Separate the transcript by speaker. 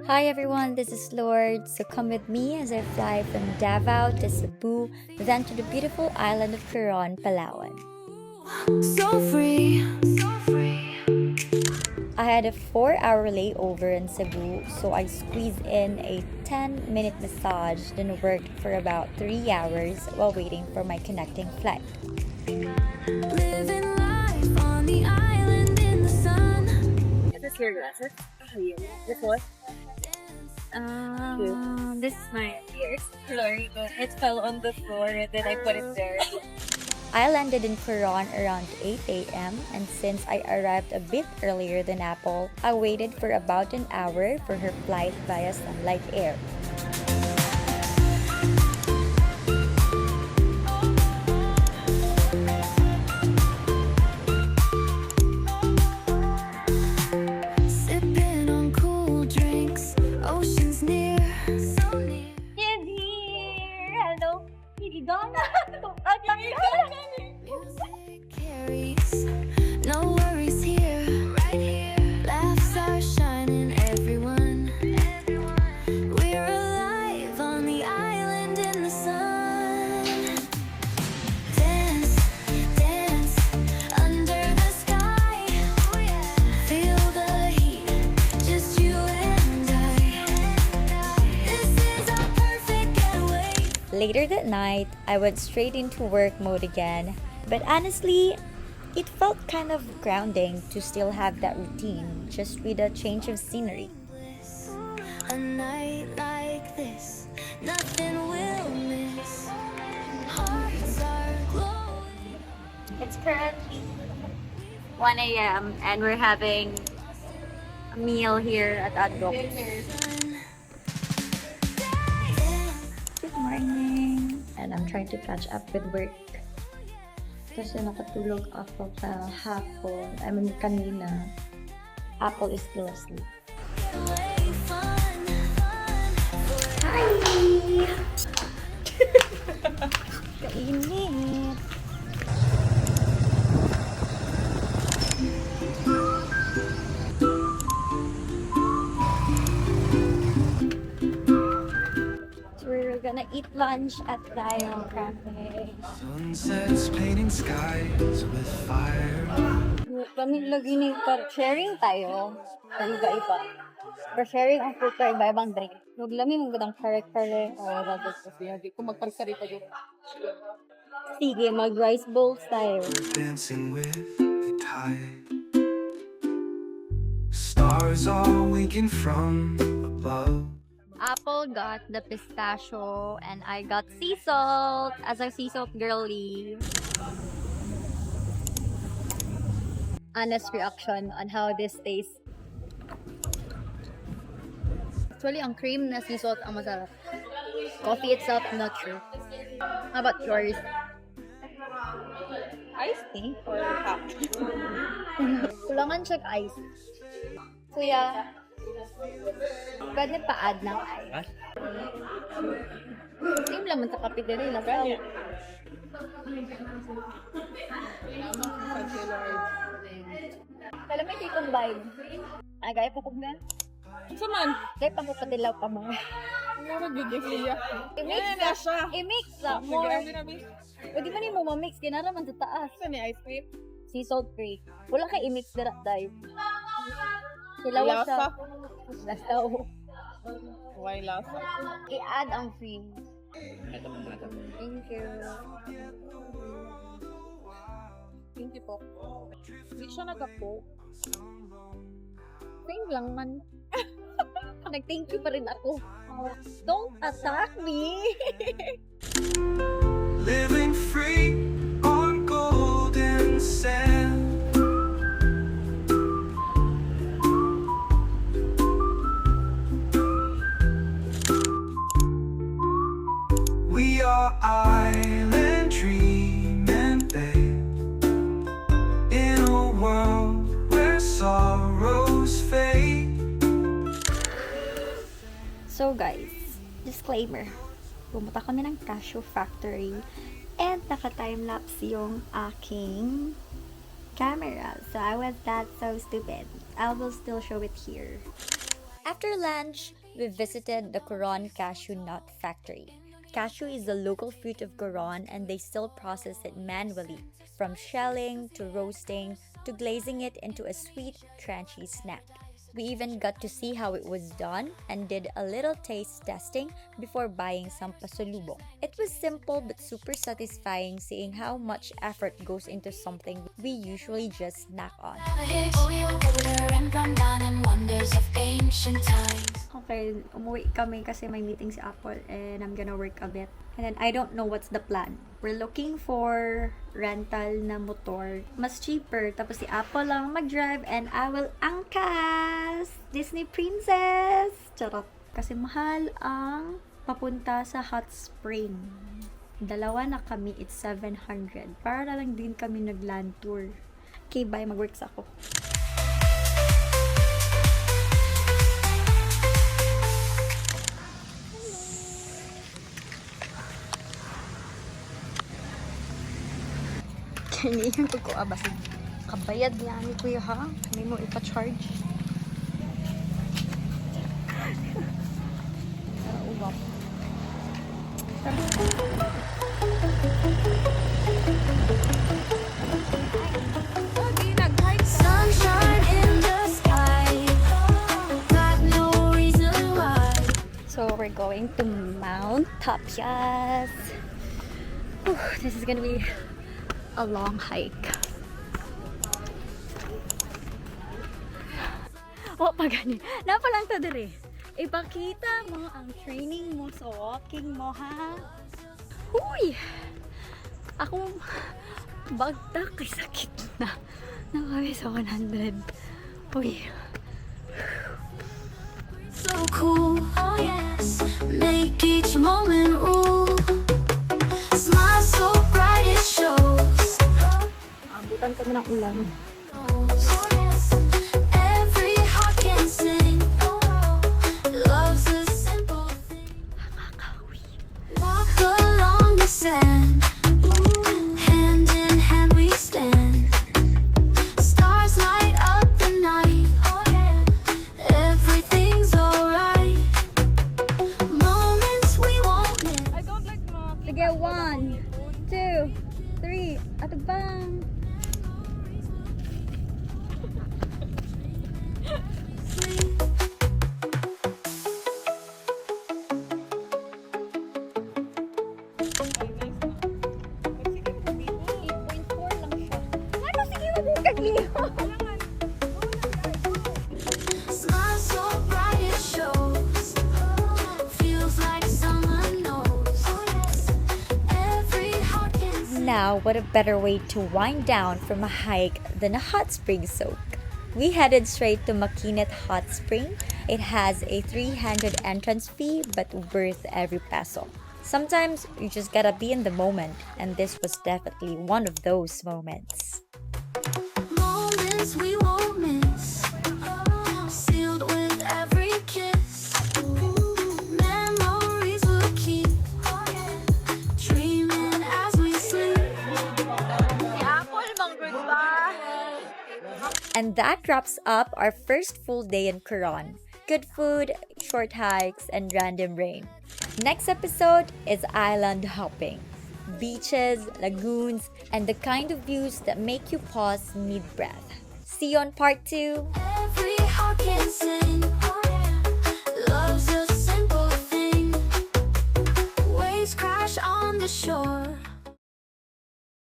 Speaker 1: Hi everyone, this is Lourd. So come with me as I fly from Davao to Cebu, then to the beautiful island of Coron, Palawan.
Speaker 2: So free.
Speaker 1: I had a 4-hour layover in Cebu, so I squeezed in a 10-minute massage, then worked for about 3 hours while waiting for my connecting flight.
Speaker 2: Living life on the island in the sun.
Speaker 3: Is this your glasses? This one?
Speaker 1: This is my
Speaker 3: Yes. Sorry, but it fell on the floor and then I put it there.
Speaker 1: I landed in Coron around 8 a.m. and since I arrived a bit earlier than Apple, I waited for about an hour for her flight via Sunlight Air.
Speaker 2: Sipping on cool drinks. Oceans near. So near.
Speaker 1: Hello,
Speaker 2: Music carries. No worries here. Right here. Laughs are shining. Everyone. We're alive on the island in the sun. Dance, dance under the sky. Oh yeah. Feel the heat. Just you and I. This is our perfect getaway.
Speaker 1: Later that night, I went straight into work mode again, but honestly, it felt kind of grounding to still have that routine, just with a change of scenery.
Speaker 2: A night like this, nothing will miss. Hearts are glowing.
Speaker 1: It's currently 1 a.m. and we're having a meal here at Adok. Good morning! And I'm trying to catch up with work. Kasi nakatulog ako sa hapon. I mean, kanina. Apple is still asleep.
Speaker 2: Away, fun, fun.
Speaker 1: Hi! Kainit! So we're gonna eat lunch at Dayo Café.
Speaker 4: Sunsets painting skies with fire.
Speaker 1: Kami lagi ni sharing tayo sa iba-iba. For sharing ang food sa iba-ibang drink. Naglami mong gudang kare-kare.
Speaker 3: Hindi ko magpagsarita yun.
Speaker 1: Sige, mag-rice bowls tayo.
Speaker 4: Dancing with the tide. Stars are winking from above.
Speaker 1: Apple got the pistachio and I got sea salt as a sea salt girly. Honest reaction on how this tastes. Actually, ang cream na sea salt ang masarap. Coffee itself, not sure. How about yours?
Speaker 3: Iced tea or hot?
Speaker 1: Kulangan siya ice. Kuya, pwede pa-add ng ice. Same laman sa kape din nila. Kala may kikong vibe. Ay, gaya po kong na.
Speaker 3: Sa man?
Speaker 1: Gaya pa mo patilaw pa mo.
Speaker 3: Ano nagbigay siya?
Speaker 1: I-mix
Speaker 3: na
Speaker 1: sa,
Speaker 3: siya.
Speaker 1: i-mix sa more. Pwede man mo ma-mix, kinara man sa taas.
Speaker 3: Saan ni ice cream?
Speaker 1: Sea salt cream. Wala kay i-mix na dahil. Silawa siya.
Speaker 3: Lasa?
Speaker 1: Lasaw.
Speaker 3: Why lasa?
Speaker 1: I-add ang cream. Thank you.
Speaker 3: Thank you po. Hindi siya nag-po. Same lang man.
Speaker 1: Nag-thank you pa rin ako. Don't attack me!
Speaker 4: Living free on golden sand. We are island dreaming, babe. In a world where sorrows fade.
Speaker 1: So guys, disclaimer. Pumunta kami ng Cashew Factory and naka-time-lapse yung aking camera. So I was that so stupid. I will still show it here. After lunch, we visited the Coron Cashew Nut Factory. Cashew is the local fruit of Coron and they still process it manually, from shelling to roasting to glazing it into a sweet, crunchy snack. We even got to see how it was done and did a little taste testing before buying some pasalubong. It was simple but super satisfying seeing how much effort goes into something we usually just snack on. Okay, umuwi kami kasi may meeting si Apple and I'm gonna work a bit. And then I don't know what's the plan. We're looking for rental na motor. Mas cheaper. Tapos si Apple lang mag-drive and I will angkas! Disney princess! Charot. Kasi mahal ang papunta sa Hot Spring. Dalawa na kami, it's 700. Para na lang din kami nag-land tour. Okay, bye. Mag-works ako. Hindi yung ko abas. Kabayad niya ni kuya ha. Hindi mo ipa-charge. Uwap.
Speaker 2: Sunshine in the sky. Got no reason why.
Speaker 1: So we're going to Mount Tapyas. Whew, this is gonna be a long hike. O, pa gani. Napa lang to dire. Ipakita mo ang training mo sa walking mo, ha? Huy! Ako, bagtak kay sakit na. Nakawin sa 100. Uy.
Speaker 2: So cool, oh yes. Make each moment rule. Smile so bright it shows.
Speaker 1: Abutan kami ng ulan.
Speaker 2: Oh yes. Every heart can sing. Love's a simple thing. Walk along the sand. Hand in hand we stand. Stars light up the night. Oh yeah. Everything's alright. Moments we won't miss.
Speaker 3: I don't like
Speaker 1: Sige, 1, 2, 3. Ato bang?
Speaker 2: Smile so bright it shows. Feels like someone knows. Every heart can sing.
Speaker 1: Now, what a better way to wind down from a hike than a hot spring soak. We headed straight to Maquinit Hot Spring. It has a 300 entrance fee, but worth every peso. Sometimes you just gotta be in the moment, and this was definitely one of those moments.
Speaker 2: Moments we won't miss. Sealed with every kiss. Memories we'll keep. Dreaming as we sleep.
Speaker 1: And that wraps up our first full day in Coron. Good food, short hikes, and random rain. Next episode is island hopping. Beaches, lagoons, and the kind of views that make you pause mid-breath. See you on part 2!
Speaker 2: Every heart can sing. Love's a simple thing. Waves crash on the shore.